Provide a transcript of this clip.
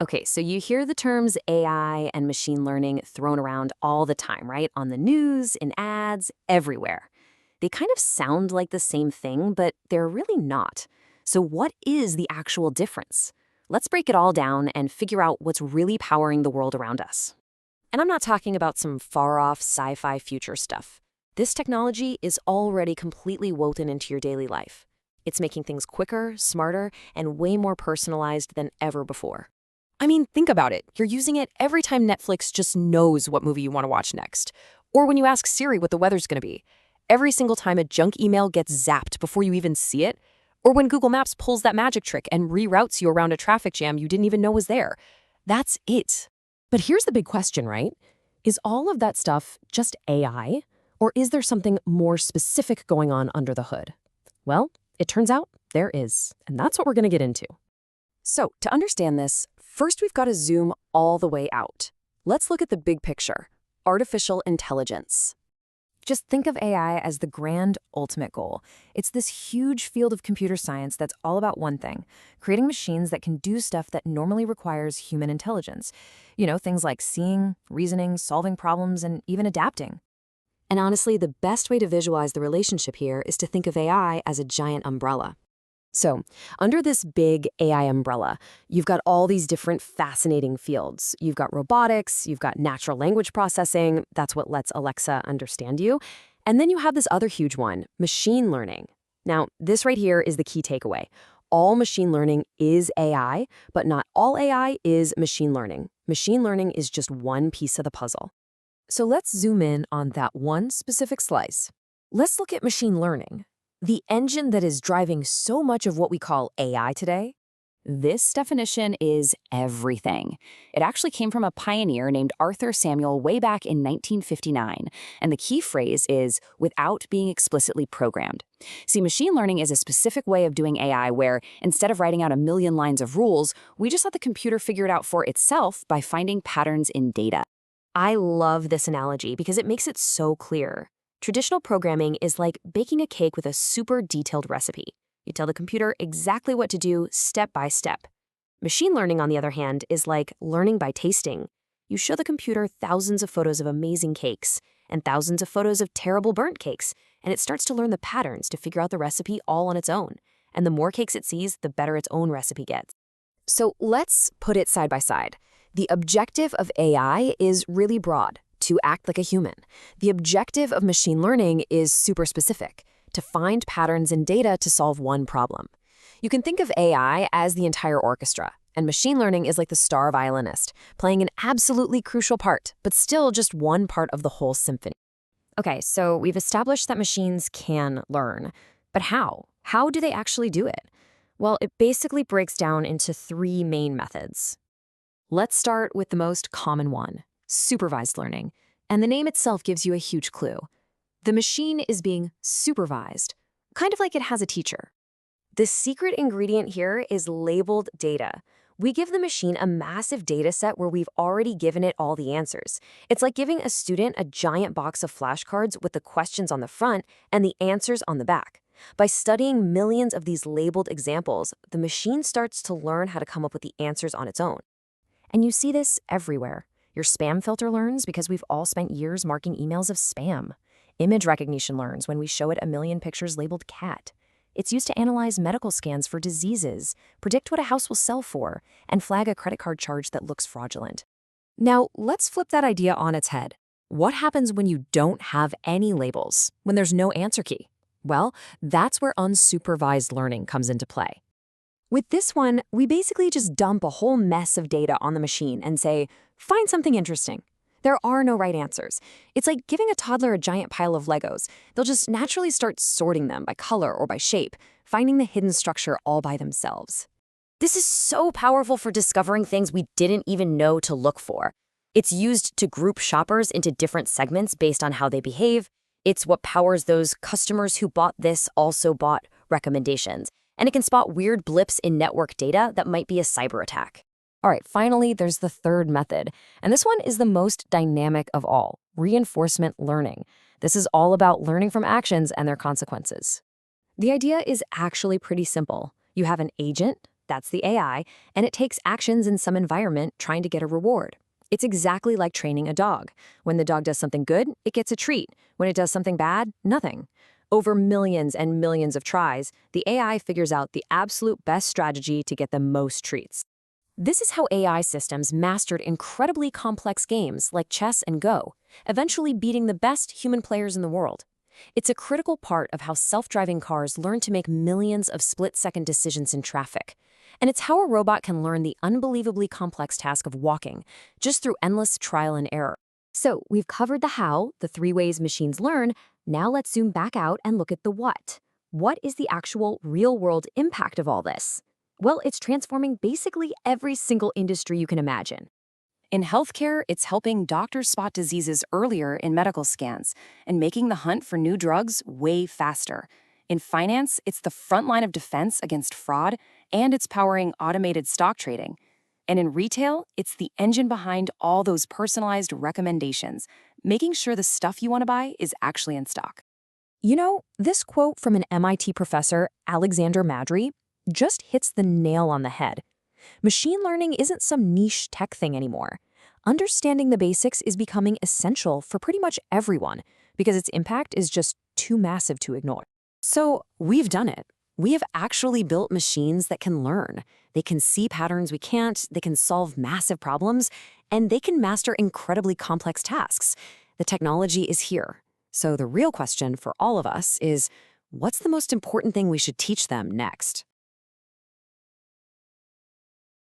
Okay, so you hear the terms AI and machine learning thrown around all the time, right? On the news, in ads, everywhere. They kind of sound like the same thing, but they're really not. So what is the actual difference? Let's break it all down and figure out what's really powering the world around us. And I'm not talking about some far-off sci-fi future stuff. This technology is already completely woven into your daily life. It's making things quicker, smarter, and way more personalized than ever before. I mean, think about it. You're using it every time Netflix just knows what movie you want to watch next. Or when you ask Siri what the weather's going to be. Every single time a junk email gets zapped before you even see it. Or when Google Maps pulls that magic trick and reroutes you around a traffic jam you didn't even know was there. That's it. But here's the big question, right? Is all of that stuff just AI? Or is there something more specific going on under the hood? Well, it turns out there is. And that's what we're going to get into. So, to understand this, first we've got to zoom all the way out. Let's look at the big picture, artificial intelligence. Just think of AI as the grand ultimate goal. It's this huge field of computer science that's all about one thing, creating machines that can do stuff that normally requires human intelligence. You know, things like seeing, reasoning, solving problems, and even adapting. And honestly, the best way to visualize the relationship here is to think of AI as a giant umbrella. So, under this big AI umbrella, you've got all these different fascinating fields. You've got robotics, you've got natural language processing, that's what lets Alexa understand you. And then you have this other huge one, machine learning. Now, this right here is the key takeaway. All machine learning is AI, but not all AI is machine learning. Machine learning is just one piece of the puzzle. So let's zoom in on that one specific slice. Let's look at machine learning. The engine that is driving so much of what we call AI today. This definition is everything. It actually came from a pioneer named Arthur Samuel way back in 1959, and the key phrase is without being explicitly programmed. See, machine learning is a specific way of doing AI where, instead of writing out a million lines of rules, we just let the computer figure it out for itself by finding patterns in data. I love this analogy because it makes it so clear. Traditional programming is like baking a cake with a super detailed recipe. You tell the computer exactly what to do step by step. Machine learning, on the other hand, is like learning by tasting. You show the computer thousands of photos of amazing cakes and thousands of photos of terrible burnt cakes, and it starts to learn the patterns to figure out the recipe all on its own. And the more cakes it sees, the better its own recipe gets. So let's put it side by side. The objective of AI is really broad. To act like a human. The objective of machine learning is super specific, to find patterns in data to solve one problem. You can think of AI as the entire orchestra, and machine learning is like the star violinist, playing an absolutely crucial part, but still just one part of the whole symphony. Okay, so we've established that machines can learn, but how? How do they actually do it? Well, it basically breaks down into three main methods. Let's start with the most common one. Supervised learning, and the name itself gives you a huge clue. The machine is being supervised, kind of like it has a teacher. The secret ingredient here is labeled data. We give the machine a massive data set where we've already given it all the answers. It's like giving a student a giant box of flashcards with the questions on the front and the answers on the back. By studying millions of these labeled examples, the machine starts to learn how to come up with the answers on its own. And you see this everywhere. Your spam filter learns because we've all spent years marking emails of spam. Image recognition learns when we show it a million pictures labeled cat. It's used to analyze medical scans for diseases, predict what a house will sell for, and flag a credit card charge that looks fraudulent. Now, let's flip that idea on its head. What happens when you don't have any labels, when there's no answer key? Well, that's where unsupervised learning comes into play. With this one, we basically just dump a whole mess of data on the machine and say, find something interesting. There are no right answers. It's like giving a toddler a giant pile of Legos. They'll just naturally start sorting them by color or by shape, finding the hidden structure all by themselves. This is so powerful for discovering things we didn't even know to look for. It's used to group shoppers into different segments based on how they behave. It's what powers those customers who bought this also bought recommendations. And it can spot weird blips in network data that might be a cyber attack. All right, finally, there's the third method. And this one is the most dynamic of all, reinforcement learning. This is all about learning from actions and their consequences. The idea is actually pretty simple. You have an agent, that's the AI, and it takes actions in some environment trying to get a reward. It's exactly like training a dog. When the dog does something good, it gets a treat. When it does something bad, nothing. Over millions and millions of tries, the AI figures out the absolute best strategy to get the most treats. This is how AI systems mastered incredibly complex games like chess and Go, eventually beating the best human players in the world. It's a critical part of how self-driving cars learn to make millions of split-second decisions in traffic. And it's how a robot can learn the unbelievably complex task of walking, just through endless trial and error. So, we've covered the how, the 3 ways machines learn. Now let's zoom back out and look at the what. What is the actual real-world impact of all this? Well, it's transforming basically every single industry you can imagine. In healthcare, it's helping doctors spot diseases earlier in medical scans and making the hunt for new drugs way faster. In finance, it's the front line of defense against fraud, and it's powering automated stock trading. And in retail, it's the engine behind all those personalized recommendations, making sure the stuff you want to buy is actually in stock. You know, this quote from an MIT professor, Alexander Madry, just hits the nail on the head. Machine learning isn't some niche tech thing anymore. Understanding the basics is becoming essential for pretty much everyone because its impact is just too massive to ignore. So we've done it. We have actually built machines that can learn. They can see patterns we can't, they can solve massive problems, and they can master incredibly complex tasks. The technology is here. So the real question for all of us is, what's the most important thing we should teach them next?